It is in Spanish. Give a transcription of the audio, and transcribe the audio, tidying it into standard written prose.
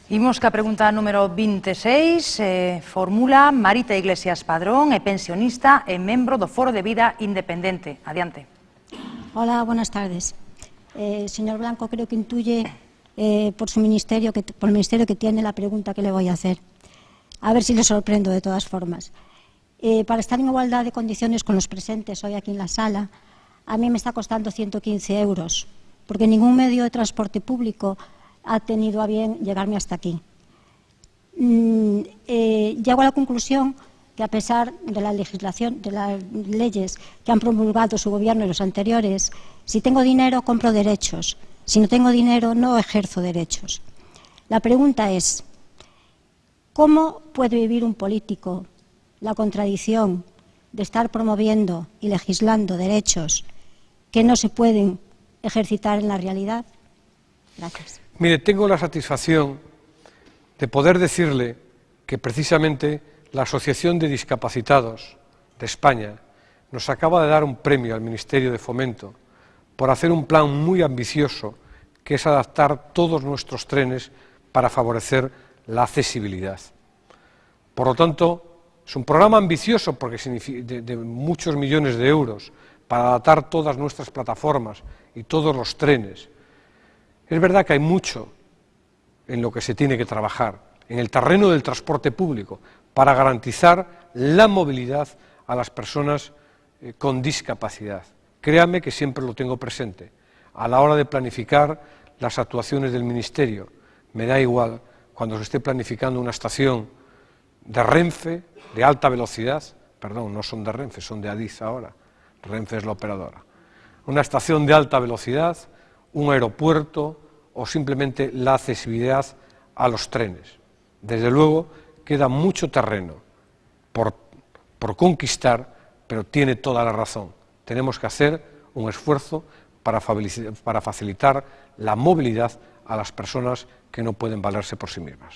Imos ca pregunta número 26, formula Marita Iglesias Padrón, é pensionista e membro do Foro de Vida Independente. Adiante. Hola, buenas tardes. Señor Blanco, creo que intuye por el ministerio que tiene la pregunta que le voy a hacer. A ver si le sorprendo de todas formas. Para estar en igualdad de condiciones con los presentes hoy aquí en la sala, a mí me está costando 115 euros, porque ningún medio de transporte público ha tenido a bien llegarme hasta aquí. Llego a la conclusión que a pesar de la legislación, de las leyes que han promulgado su gobierno y los anteriores, si tengo dinero compro derechos, si no tengo dinero no ejerzo derechos. La pregunta es, ¿cómo puede vivir un político la contradicción de estar promoviendo y legislando derechos que no se pueden ejercitar en la realidad? Gracias. Mire, tengo la satisfacción de poder decirle que precisamente la Asociación de Discapacitados de España nos acaba de dar un premio al Ministerio de Fomento por hacer un plan muy ambicioso que es adaptar todos nuestros trenes para favorecer la accesibilidad. Por lo tanto, es un programa ambicioso porque de muchos millones de euros para adaptar todas nuestras plataformas y todos los trenes. Es verdad que hay mucho en lo que se tiene que trabajar, en el terreno del transporte público, para garantizar la movilidad a las personas con discapacidad. Créame que siempre lo tengo presente. A la hora de planificar las actuaciones del Ministerio, me da igual cuando se esté planificando una estación de Renfe, de alta velocidad, perdón, no son de Renfe, son de Adif ahora, Renfe es la operadora, una estación de alta velocidad, un aeropuerto o simplemente la accesibilidad a los trenes. Desde luego, queda mucho terreno por conquistar, pero tiene toda la razón. Tenemos que hacer un esfuerzo para facilitar la movilidad a las personas que no pueden valerse por sí mismas.